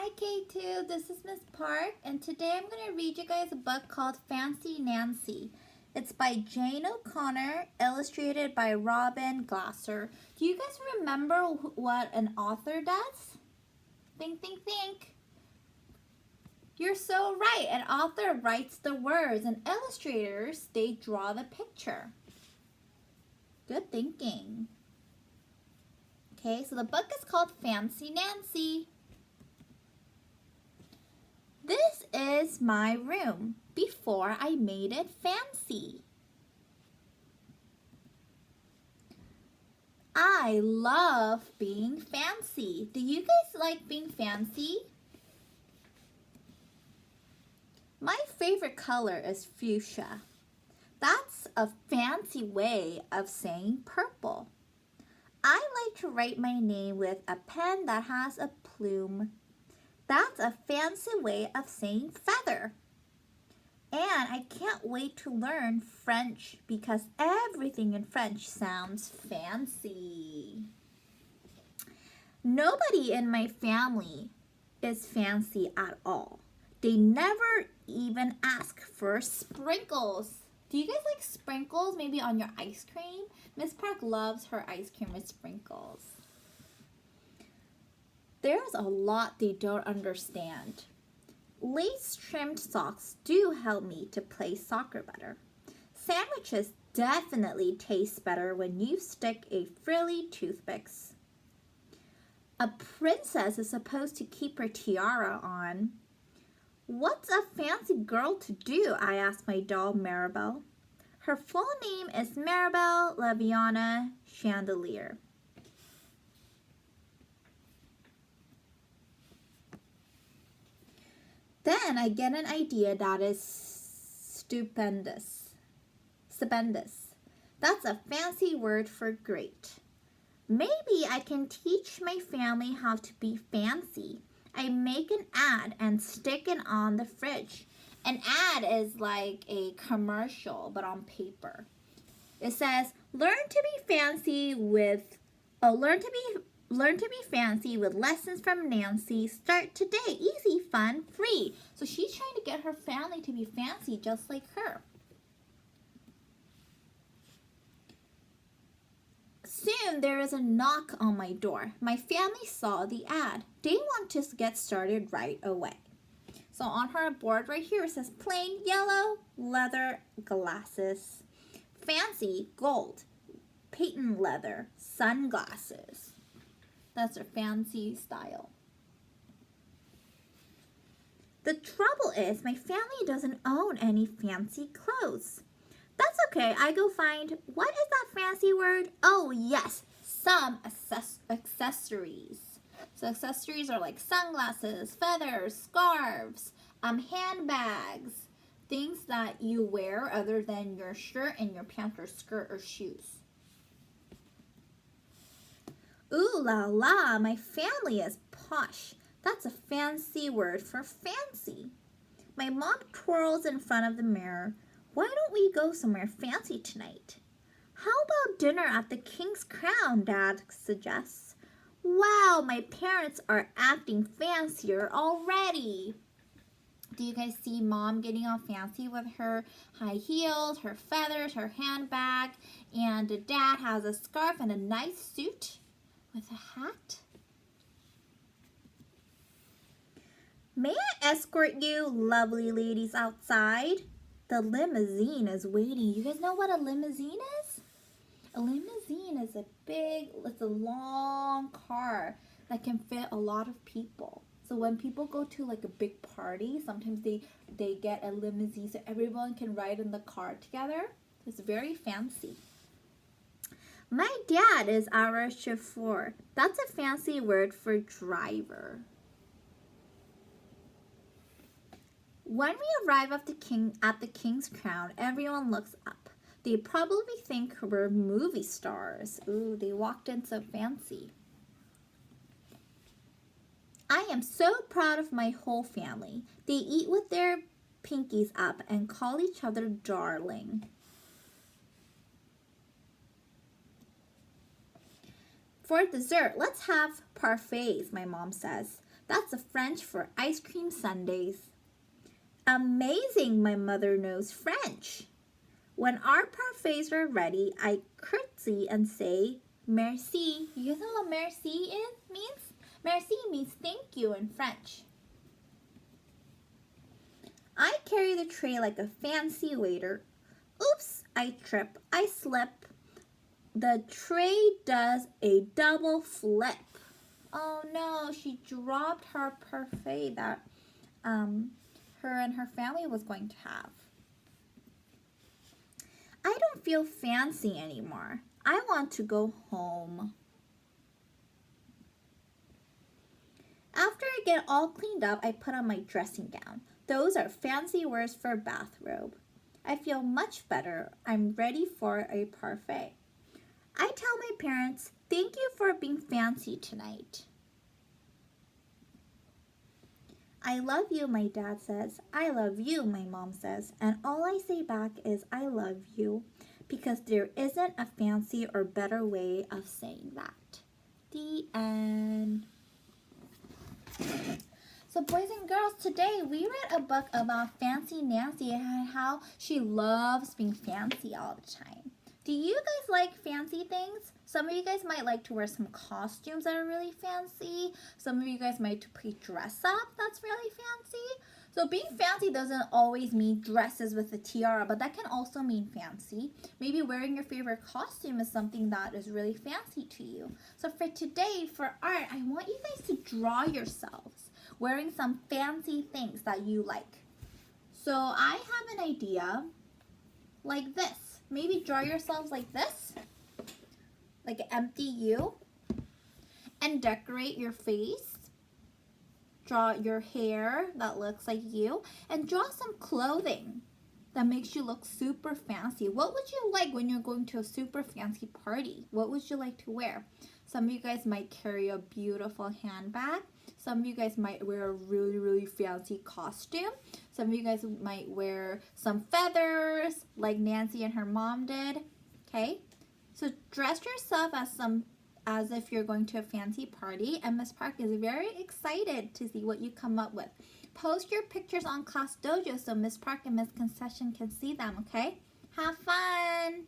Hi K2, this is Miss Park, and today I'm going to read you guys a book called Fancy Nancy. It's by Jane O'Connor, illustrated by Robin Glasser. Do you guys remember what an author does? Think, think, think. You're so right. An author writes the words, and illustrators, they draw the picture. Good thinking. Okay, so the book is called Fancy Nancy. This is my room before I made it fancy. I love being fancy. Do you guys like being fancy? My favorite color is fuchsia. That's a fancy way of saying purple. I like to write my name with a pen that has a plume. That's a fancy way of saying feather. And I can't wait to learn French because everything in French sounds fancy. Nobody in my family is fancy at all. They never even ask for sprinkles. Do you guys like sprinkles maybe on your ice cream? Miss Park loves her ice cream with sprinkles. There's a lot they don't understand. Lace-trimmed socks do help me to play soccer better. Sandwiches definitely taste better when you stick a frilly toothpicks. A princess is supposed to keep her tiara on. What's a fancy girl to do? I asked my doll Maribel. Her full name is Maribel Laviana Chandelier. Then I get an idea that is stupendous. Stupendous. That's a fancy word for great. Maybe I can teach my family how to be fancy. I make an ad and stick it on the fridge. An ad is like a commercial, but on paper. It says, learn to be fancy with lessons from Nancy. Start today. Easy, fun, free. So she's trying to get her family to be fancy just like her. Soon there is a knock on my door. My family saw the ad. They want to get started right away. So on her board right here it says plain yellow leather glasses. Fancy gold patent leather sunglasses. That's her fancy style. The trouble is my family doesn't own any fancy clothes. That's okay, I go find, what is that fancy word? Oh yes, some accessories. So accessories are like sunglasses, feathers, scarves, handbags, things that you wear other than your shirt and your pants or skirt or shoes. Ooh la la, my family is posh. That's a fancy word for fancy. My mom twirls in front of the mirror. Why don't we go somewhere fancy tonight? How about dinner at the King's Crown, Dad suggests. Wow, my parents are acting fancier already. Do you guys see Mom getting all fancy with her high heels, her feathers, her handbag, and Dad has a scarf and a nice suit with a hat? May I escort you, lovely ladies, outside? The limousine is waiting. You guys know what a limousine is? A limousine is it's a long car that can fit a lot of people. So when people go to like a big party, sometimes they get a limousine so everyone can ride in the car together. It's very fancy. My dad is our chauffeur. That's a fancy word for driver. When we arrive at the King's Crown, everyone looks up. They probably think we're movie stars. Ooh, they walked in so fancy. I am so proud of my whole family. They eat with their pinkies up and call each other darling. For dessert, let's have parfaits, my mom says. That's a French for ice cream sundaes. Amazing, my mother knows French. When our parfaits are ready, I curtsy and say, merci. You guys know what merci means? Merci means thank you in French. I carry the tray like a fancy waiter. Oops, I trip, I slip. The tray does a double flip. Oh no, she dropped her parfait that her and her family was going to have. I don't feel fancy anymore. I want to go home. After I get all cleaned up, I put on my dressing gown. Those are fancy words for bathrobe. I feel much better. I'm ready for a parfait. I tell my parents, thank you for being fancy tonight. I love you, my dad says. I love you, my mom says. And all I say back is, I love you, because there isn't a fancy or better way of saying that. The end. So boys and girls, today we read a book about Fancy Nancy and how she loves being fancy all the time. Do you guys like fancy things? Some of you guys might like to wear some costumes that are really fancy. Some of you guys might dress up that's really fancy. So being fancy doesn't always mean dresses with a tiara, but that can also mean fancy. Maybe wearing your favorite costume is something that is really fancy to you. So for today, for art, I want you guys to draw yourselves wearing some fancy things that you like. So I have an idea like this. Maybe draw yourselves like this, like an empty U, and decorate your face. Draw your hair that looks like you, and draw some clothing that makes you look super fancy. What would you like when you're going to a super fancy party? What would you like to wear? Some of you guys might carry a beautiful handbag. Some of you guys might wear a really, really fancy costume. Some of you guys might wear some feathers like Nancy and her mom did. Okay? So dress yourself as if you're going to a fancy party, and Miss Park is very excited to see what you come up with. Post your pictures on Class Dojo so Miss Park and Miss Concession can see them, okay? Have fun!